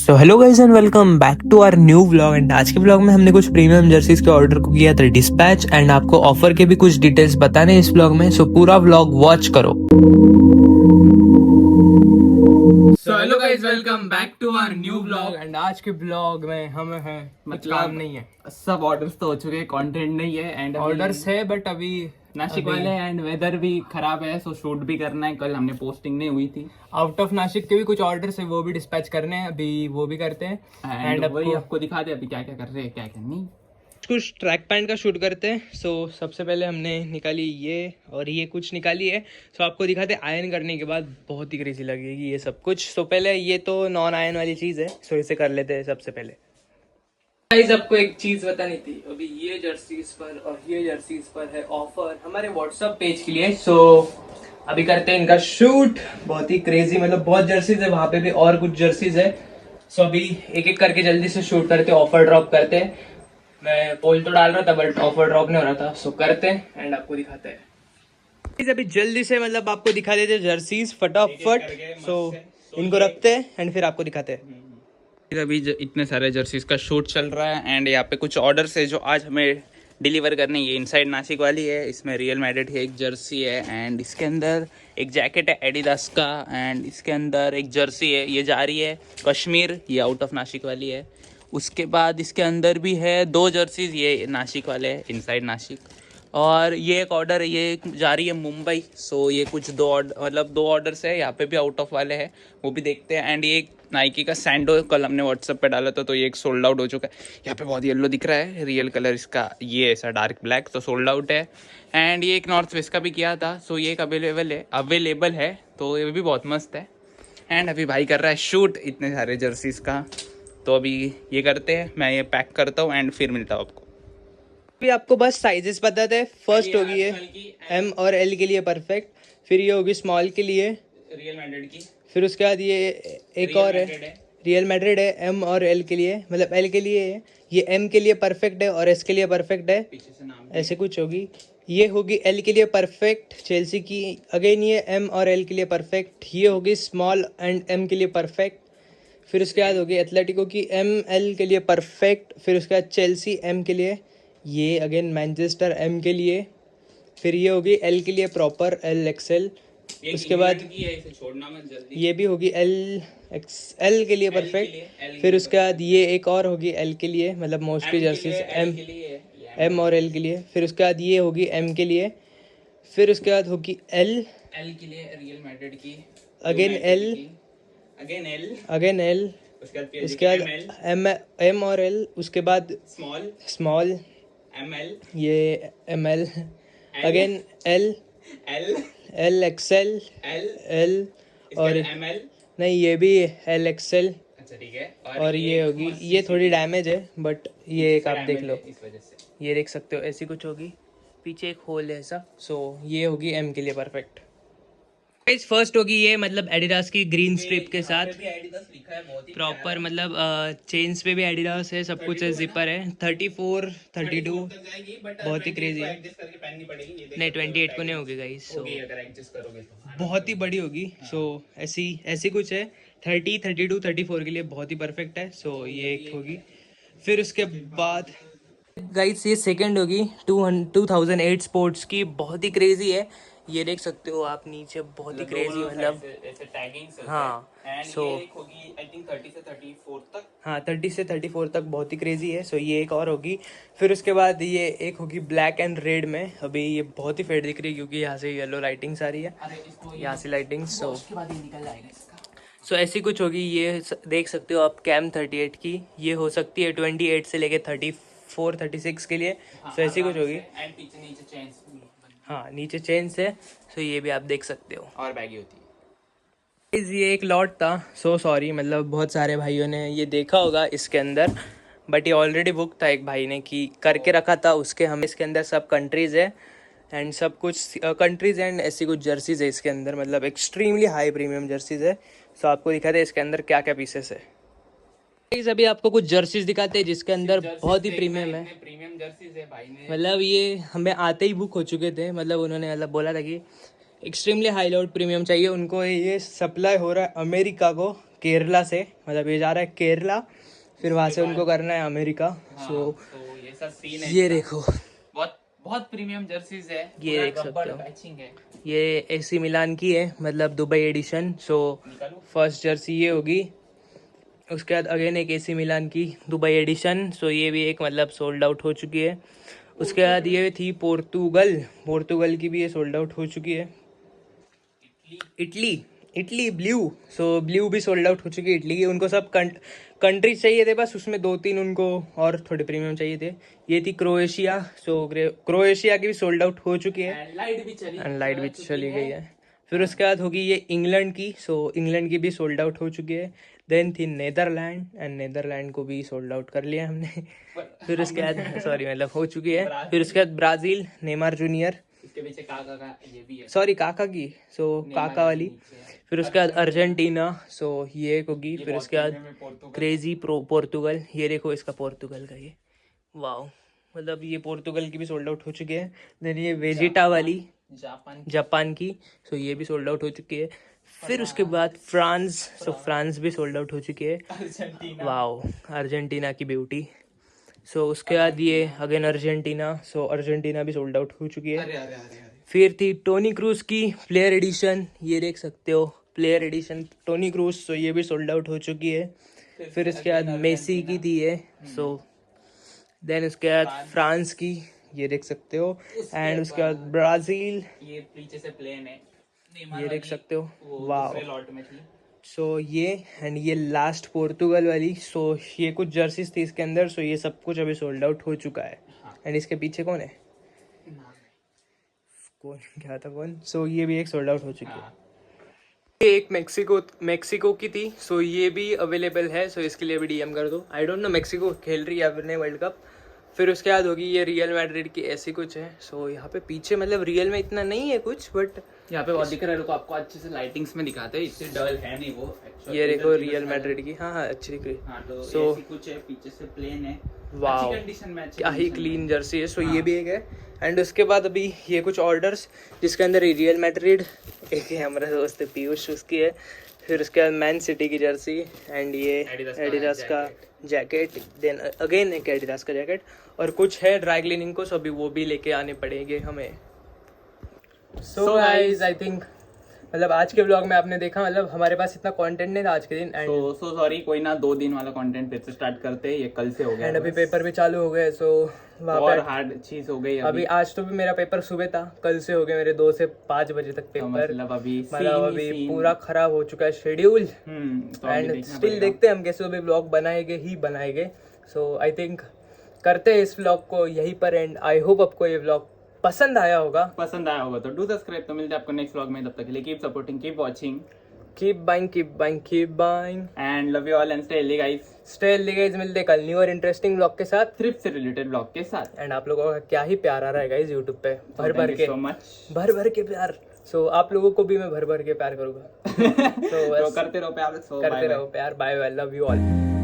So hello guys and welcome back to our new vlog. And आज के vlog में हमने कुछ प्रीमियम जर्सीज के ऑर्डर को किया था डिस्पैच एंड आपको ऑफर के भी कुछ डिटेल्स बताने इस व्लॉग में। सो पूरा व्लॉग वॉच करो। So hello guys welcome back to our new vlog. And आज के व्लॉग में हम हैं मतलब काम नहीं है, सब ऑर्डर्स तो हो चुके हैं, कंटेंट नहीं है एंड ऑर्डर्स है बट अभी नासिक वाले एंड वेदर भी खराब है, सो शूट भी करना है। कल हमने पोस्टिंग नहीं हुई थी। आउट ऑफ नासिक के भी कुछ ऑर्डर्स है वो भी डिस्पैच करने हैं, अभी वो भी करते हैं एंड वही आपको दिखाते हैं अभी क्या क्या कर रहे हैं, क्या क्या नहीं। कुछ ट्रैक पैंट का शूट करते हैं। सो सबसे पहले हमने निकाली ये और ये कुछ निकाली है। सो आपको दिखाते हैं आयरन करने के बाद बहुत ही क्रेजी लगेगी ये सब कुछ। सो पहले ये तो नॉन आयरन वाली चीज़ है, सो इसे कर लेते हैं सबसे पहले। गाइस आपको एक चीज़ बतानी थी, अभी ये जर्सीज पर और ये जर्सीज पर है ऑफर हमारे व्हाट्सएप पेज के लिए। सो अभी करते हैं इनका शूट। बहुत ही क्रेजी, मतलब बहुत जर्सीज है, वहाँ पे भी और कुछ जर्सीज है। सो अभी एक एक करके जल्दी से शूट करते, ऑफर ड्रॉप करते हैं। मैं पोल तो डाल रहा था बट ऑफर ड्रॉप नहीं हो रहा था। सो करते हैं एंड आपको दिखाते हैं। अभी जल्दी से मतलब आपको दिखा देते हैं जर्सीज फटाफट। सो इनको रखते हैं एंड फिर आपको दिखाते हैं। अभी इतने सारे जर्सीज का शूट चल रहा है एंड यहाँ पे कुछ ऑर्डर्स है जो आज हमें डिलीवर करने। ये इनसाइड नासिक वाली है, इसमें रियल मैड्रिड की एक जर्सी है एंड इसके अंदर एक जैकेट है एडिडास का एंड इसके अंदर एक जर्सी है, ये जा रही है कश्मीर, ये आउट ऑफ नासिक वाली है। उसके बाद इसके अंदर भी है दो जर्सीज, ये नासिक वाले है इनसाइड नासिक, और ये एक ऑर्डर है, ये जा रही है मुंबई। सो ये कुछ दो ऑर्डर्स है, यहाँ पे भी आउट ऑफ वाले हैं, वो भी देखते हैं। एंड ये एक नाइकी का सैंडो कल हमने व्हाट्सएप पे डाला था, तो ये एक सोल्ड आउट हो चुका है। यहाँ पे बहुत येलो दिख रहा है, रियल कलर इसका ये ऐसा डार्क ब्लैक, तो सोल्ड आउट है। एंड ये एक नॉर्थ फेस का भी किया था, सो ये एक अवेलेबल है, तो ये भी बहुत मस्त है। एंड अभी भाई कर रहा है शूट इतने सारे जर्सीज का, तो अभी ये करते हैं, मैं ये पैक करता हूँ एंड फिर मिलता हूँ आपको। अभी आपको बस साइजेस बताते हैं। फर्स्ट होगी ये एम और एल के लिए परफेक्ट, फिर ये होगी स्मॉल के लिए रियल मैड्रिड की, फिर उसके बाद ये एक और है रियल मैड्रिड है एम और एल के लिए, मतलब एल के लिए है, ये एम के लिए परफेक्ट है और एस के लिए परफेक्ट है, पीछे से नाम ऐसे कुछ होगी। ये होगी एल के लिए परफेक्ट चेल्सी की, अगेन ये एम और एल के लिए परफेक्ट, ये होगी स्मॉल एंड एम के लिए परफेक्ट। फिर उसके बाद होगी एथलेटिको की एम एल के लिए परफेक्ट, फिर उसके बाद चेल्सी एम के लिए, ये अगेन मैनचेस्टर एम के लिए, फिर ये होगी एल के लिए प्रॉपर एल एक्सएल। उसके बाद ये भी होगी एल एक्सएल के लिए परफेक्ट। फिर उसके बाद ये एक और होगी एल के लिए, मतलब मोस्टली जर्सीज एम और एल के लिए। फिर उसके बाद ये होगी एम के लिए, फिर उसके बाद होगी एल के लिए रियल मैड्रिड की, अगेन एल अगेन एल, उसके बाद एम और एल, उसके बाद स्मॉल ये M L, again L L XL L, और नहीं ये भी एल एक्सएल। अच्छा ठीक है, और ये होगी, ये थोड़ी डैमेज है बट ये एक आप देख लो, इस वजह से ये देख सकते हो ऐसी कुछ होगी, पीछे एक होल है ऐसा। सो ये होगी एम के लिए परफेक्ट। फर्स्ट होगी ये, मतलब एडिडास की ग्रीन स्ट्रिप के साथ प्रॉपर, मतलब चेन्स पे भी एडिडास है, सब कुछ है, जिपर है, 34 32 बहुत ही क्रेजी है। नहीं 28 को नहीं होगी गाइस, सो बहुत ही बड़ी होगी। सो ऐसी कुछ है, 30 32 34 के लिए बहुत ही परफेक्ट है। सो ये एक होगी। फिर उसके बाद गाइस ये सेकंड होगी 2008 स्पोर्ट्स की, बहुत ही क्रेजी है, ये देख सकते हो आप नीचे, बहुत ही क्रेजी, मतलब हाँ। सो होगी आई थिंक 30 से 34 तक, हाँ 30 से 34 तक बहुत ही क्रेजी है। सो ये एक और होगी। फिर उसके बाद ये एक होगी ब्लैक एंड रेड में, अभी ये बहुत ही फेड दिख रही है क्योंकि यहाँ से येलो लाइटिंग्स आ रही है, यहाँ से लाइटिंग्स। सो ऐसी कुछ होगी, ये देख सकते हो आप, कैम 38 की, ये हो सकती है 28 से लेके 34 36 के लिए। सो ऐसी कुछ होगी। नीचे चेन्स, हाँ नीचे चेन से, सो ये भी आप देख सकते हो, और बैगी होती है। ये एक लॉट था। सो सॉरी, मतलब बहुत सारे भाइयों ने ये देखा होगा इसके अंदर, बट ये ऑलरेडी बुक था, एक भाई ने की करके रखा था उसके। हम इसके अंदर सब कंट्रीज़ है एंड सब कुछ कंट्रीज़ एंड ऐसी कुछ जर्सीज़ है इसके अंदर, मतलब एक्सट्रीमली हाई प्रीमियम जर्सीज़ है। सो आपको दिखाते हैं इसके अंदर क्या क्या पीसेस है। अभी आपको कुछ जर्सीज दिखाते हैं जिसके अंदर बहुत ही प्रीमियम है, प्रीमियम जर्सीज है भाई ने, मतलब ये हमें आते ही बुक हो चुके थे, मतलब उन्होंने मतलब बोला था कि एक्सट्रीमली हाई लोड प्रीमियम चाहिए उनको। ये सप्लाई हो रहा है अमेरिका को, केरला से, मतलब ये जा रहा है केरला, फिर वहाँ से उनको करना है अमेरिका। सो तो ये सब सीन है। ये देखो, बहुत बहुत प्रीमियम जर्सीज है, ये देख सकते हो, पैचिंग है। ये एसी मिलान की है, मतलब Dubai edition. So first jersey ये होगी, उसके बाद अगेन एक एसी मिलान की दुबई एडिशन। सो ये भी एक मतलब सोल्ड आउट हो चुकी है। उसके बाद ये थी पोर्तुगल की भी ये सोल्ड आउट हो चुकी है। इटली ब्लू, सो ब्लू भी सोल्ड आउट हो चुकी है इटली की। उनको सब कंट्रीज चाहिए थे बस, उसमें 2-3 उनको और थोड़े प्रीमियम चाहिए थे। ये थी क्रोएशिया, सो क्रोएशिया की भी सोल्ड आउट हो चुकी है, एंड लाइट भी चली गई है। फिर उसके बाद होगी ये इंग्लैंड की, सो इंग्लैंड की भी सोल्ड आउट हो चुकी है। देन थी नेदरलैंड, एंड नेदरलैंड को भी सोल्ड आउट कर लिया हमने। फिर उसके बाद सॉरी मतलब हो चुकी है। फिर उसके बाद ब्राज़ील, नेमार जूनियर, इसके पीछे काका का ये भी है, सॉरी काका की, सो काका वाली। फिर उसके बाद अर्जेंटीना, सो ये एक होगी। फिर उसके बाद क्रेजी पोर्तुगल, ये देखो इसका पोर्तुगल का ये, वाओ, मतलब ये पोर्तुगल की भी सोल्ड आउट हो चुकी है। देन ये वेजिटा वाली जापान की, सो ये भी सोल्ड आउट हो चुकी है। फिर उसके बाद फ्रांस, सो फ्रांस भी सोल्ड आउट हो चुकी है। वाओ, अर्जेंटीना की ब्यूटी। सो उसके बाद ये अगेन अर्जेंटीना, सो अर्जेंटीना भी सोल्ड आउट हो चुकी है। फिर थी टोनी क्रूज की प्लेयर एडिशन, ये देख सकते हो प्लेयर एडिशन टोनी क्रूज, सो ये भी सोल्ड आउट हो चुकी है। फिर उसके बाद मेसी की थी ये, सो देन उसके बाद फ्रांस की, ये देख सकते हो। एंड उसके बाद ब्राज़ील, ये पीछे से प्लेन है, ये देख सकते हो, वाह। लॉट में थी। सो ये एंड ये लास्ट पोर्तुगल वाली, सो ये कुछ जर्सीज थी इसके अंदर। सो ये सब कुछ अभी सोल्ड आउट हो चुका है। एंड इसके पीछे कौन है, कौन क्या था कौन, सो ये भी एक सोल्ड आउट हो चुकी है। ये एक मेक्सिको की थी, सो ये भी अवेलेबल है। सो इसके लिए भी डीएम कर दो। आई डोंट नो मेक्सिको खेल रही है अपने वर्ल्ड कप। फिर उसके बाद होगी ये रियल मैड्रिड की, ऐसी कुछ है। सो यहाँ पे पीछे मतलब रियल में इतना नहीं है कुछ, बट यहाँ पे बहुत दिख रहा है, रुको आपको अच्छे से लाइटिंग्स में दिखाते हैं, इससे डल है नहीं वो। ये देखो रियल मैड्रिड की, हाँ अच्छी दिख रही है। हाँ, तो So, ऐसी कुछ है, पीछे से प्लेन है, वाओ, अच्छी कंडीशन में, अच्छी क्या ही condition क्लीन में। जर्सी है। सो ये भी एक है। एंड उसके बाद अभी ये कुछ ऑर्डर्स, जिसके अंदर रियल मैड्रिड, एक है हमारा दोस्त पीयूष उसकी है। फिर उसके बाद मैन सिटी की जर्सी, एंड ये एडिडास का जैकेट, देन अगेन एक एडिडास का जैकेट, और कुछ है ड्राई क्लीनिंग को, सो अभी वो भी लेके आने पड़ेंगे हमें। सो गाइस आई थिंक मतलब आज के ब्लॉग में आपने देखा, मतलब हमारे पास इतना कंटेंट नहीं था आज के दिन। एंड सो सॉरी, कोई ना, 2 दिन वाला कंटेंट फिर से स्टार्ट करते हैं, ये कल से हो गया। एंड अभी पेपर भी चालू हो गए, सो वहाँ और पे हार्ड चीज हो गई अभी आज तो भी मेरा पेपर सुबह था, कल से हो गया मेरे 2 से 5 बजे तक तो पेपर। मतलब अभी पूरा खराब हो चुका है शेड्यूल। एंड स्टिल देखते हैं हम कैसे अभी ब्लॉग बनाएंगे। सो आई थिंक करते हैं इस ब्लॉग को यहीं पर एंड। आई होप आपको ये ब्लॉग पसंद आया होगा तो डू सब्सक्राइब। तो मिलते हैं आपको नेक्स्ट व्लॉग में, तब तक के लिए keep supporting, keep watching, keep buying and love you all and stay healthy guys. Stay healthy guys. मिलते हैं कल न्यू और इंटरेस्टिंग ब्लॉग के साथ, थ्रिफ्ट से रिलेटेड ब्लॉग के साथ। एंड आप लोगों का क्या ही प्यार आ रहा है गाइस यूट्यूब पे, भर के प्यार। सो आप लोगों को भी मैं भर के प्यार करूंगा। तो करते रहो प्यार, bye bye, love you all.